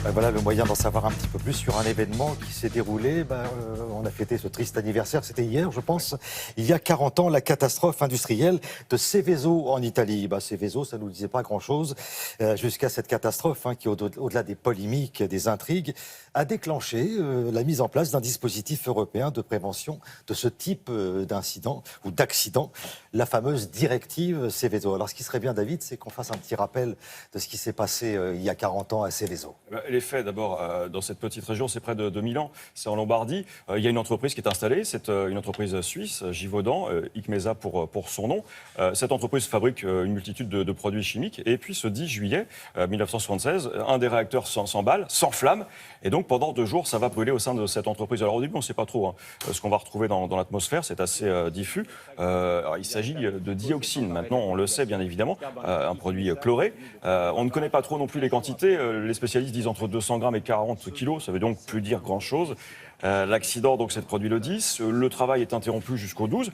Voilà le moyen d'en savoir un petit peu plus sur un événement qui s'est déroulé. On a fêté ce triste anniversaire, c'était hier, je pense. Il y a 40 ans, la catastrophe industrielle de Seveso en Italie. Seveso, ça ne nous disait pas grand-chose jusqu'à cette catastrophe qui, au-delà des polémiques, des intrigues, a déclenché la mise en place d'un dispositif européen de prévention de ce type d'incident ou d'accident, la fameuse directive Seveso. Alors, ce qui serait bien, David, c'est qu'on fasse un petit rappel de ce qui s'est passé il y a 40 ans à Seveso. Les faits, d'abord, dans cette petite région, c'est près de Milan, c'est en Lombardie. Il y a une entreprise qui est installée, c'est une entreprise suisse, Givaudan, Icmesa pour son nom. Cette entreprise fabrique une multitude de produits chimiques. Et puis, ce 10 juillet 1976, un des réacteurs s'emballe, s'enflamme. Et donc, pendant 2 jours, ça va brûler au sein de cette entreprise. Alors, au début, on ne sait pas trop ce qu'on va retrouver dans l'atmosphère. C'est assez diffus. Il s'agit de dioxine. Maintenant, on le sait, bien évidemment, un produit chloré. On ne connaît pas trop non plus les quantités. Les spécialistes disent entre 200 grammes et 40 kilos. Ça veut donc plus dire grand-chose. L'accident donc, s'est produit le 10. Le travail est interrompu jusqu'au 12.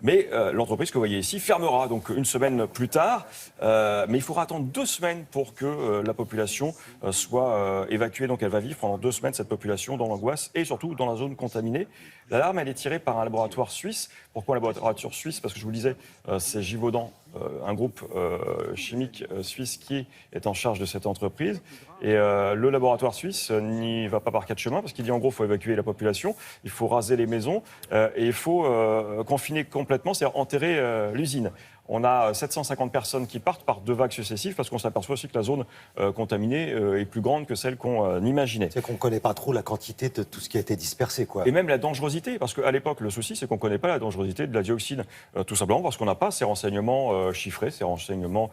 Mais l'entreprise que vous voyez ici fermera donc une semaine plus tard. Mais il faudra attendre 2 semaines pour que la population soit évacuée. Donc elle va vivre pendant 2 semaines, cette population, dans l'angoisse et surtout dans la zone contaminée. L'alarme, elle est tirée par un laboratoire suisse. Pourquoi un laboratoire suisse? Parce que je vous le disais, c'est Givaudan, un groupe chimique suisse qui est en charge de cette entreprise. Et le laboratoire suisse n'y va pas par 4 chemins parce qu'il dit en gros, il faut évacuer la population, il faut raser les maisons et il faut confiner complètement, c'est-à-dire enterrer l'usine. On a 750 personnes qui partent par 2 vagues successives parce qu'on s'aperçoit aussi que la zone contaminée est plus grande que celle qu'on imaginait. C'est qu'on ne connaît pas trop la quantité de tout ce qui a été dispersé, quoi. Et même la dangerosité, parce qu'à l'époque, le souci, c'est qu'on ne connaît pas la dangerosité de la dioxine, tout simplement parce qu'on n'a pas ces renseignements chiffrés, ces renseignements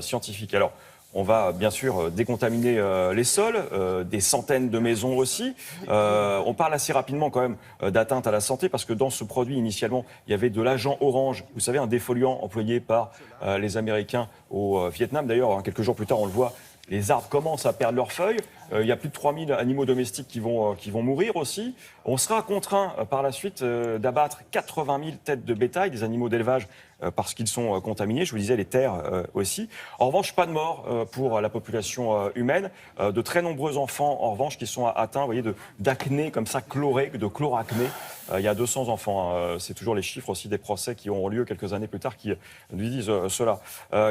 scientifiques. Alors, on va bien sûr décontaminer les sols, des centaines de maisons aussi. On parle assez rapidement quand même d'atteinte à la santé parce que dans ce produit, initialement, il y avait de l'agent orange, vous savez, un défoliant employé par les Américains au Vietnam. D'ailleurs, quelques jours plus tard, on le voit, les arbres commencent à perdre leurs feuilles. Il y a plus de 3000 animaux domestiques qui vont mourir aussi. On sera contraint par la suite d'abattre 80 000 têtes de bétail, des animaux d'élevage, parce qu'ils sont contaminés. Je vous disais, les terres aussi. En revanche, pas de mort pour la population humaine. De très nombreux enfants, en revanche, qui sont atteints, vous voyez, d'acné comme ça, chloré, de chloracné. Il y a 200 enfants. C'est toujours les chiffres aussi des procès qui auront lieu quelques années plus tard qui nous disent cela.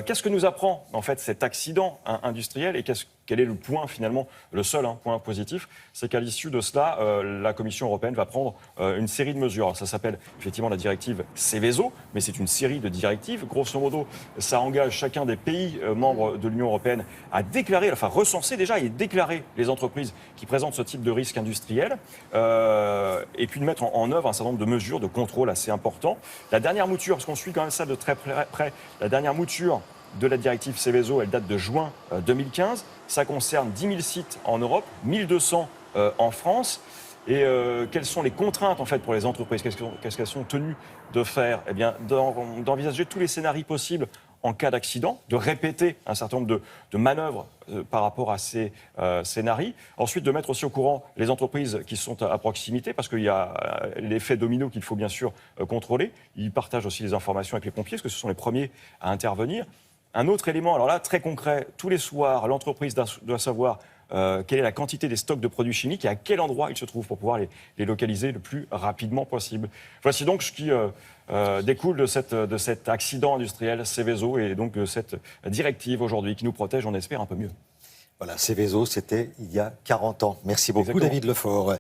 Qu'est-ce que nous apprend, en fait, cet accident industriel et quel est le point, finalement, le seul point positif? C'est qu'à l'issue de cela, la Commission européenne va prendre une série de mesures. Alors, ça s'appelle effectivement la directive Seveso, mais c'est une série de directives. Grosso modo, ça engage chacun des pays membres de l'Union européenne à déclarer, enfin recenser déjà et déclarer les entreprises qui présentent ce type de risque industriel, et puis de mettre en œuvre un certain nombre de mesures de contrôle assez importants. La dernière mouture, parce qu'on suit quand même ça de très près, la dernière mouture de la directive Seveso, elle date de juin 2015. Ça concerne 10 000 sites en Europe, 1200 en France. Et quelles sont les contraintes en fait pour les entreprises? Qu'est-ce qu'elles sont tenues de faire? Eh bien, d'envisager tous les scénarios possibles en cas d'accident, de répéter un certain nombre de manœuvres par rapport à ces scénarios. Ensuite, de mettre aussi au courant les entreprises qui sont à proximité, parce qu'il y a l'effet domino qu'il faut bien sûr contrôler. Ils partagent aussi les informations avec les pompiers, parce que ce sont les premiers à intervenir. Un autre élément, alors là, très concret, tous les soirs, l'entreprise doit savoir quelle est la quantité des stocks de produits chimiques et à quel endroit ils se trouvent pour pouvoir les localiser le plus rapidement possible. Voici donc ce qui découle de cet accident industriel Seveso et donc de cette directive aujourd'hui qui nous protège, on espère, un peu mieux. Voilà, Seveso, c'était il y a 40 ans. Merci beaucoup, Exactement. David Lefort.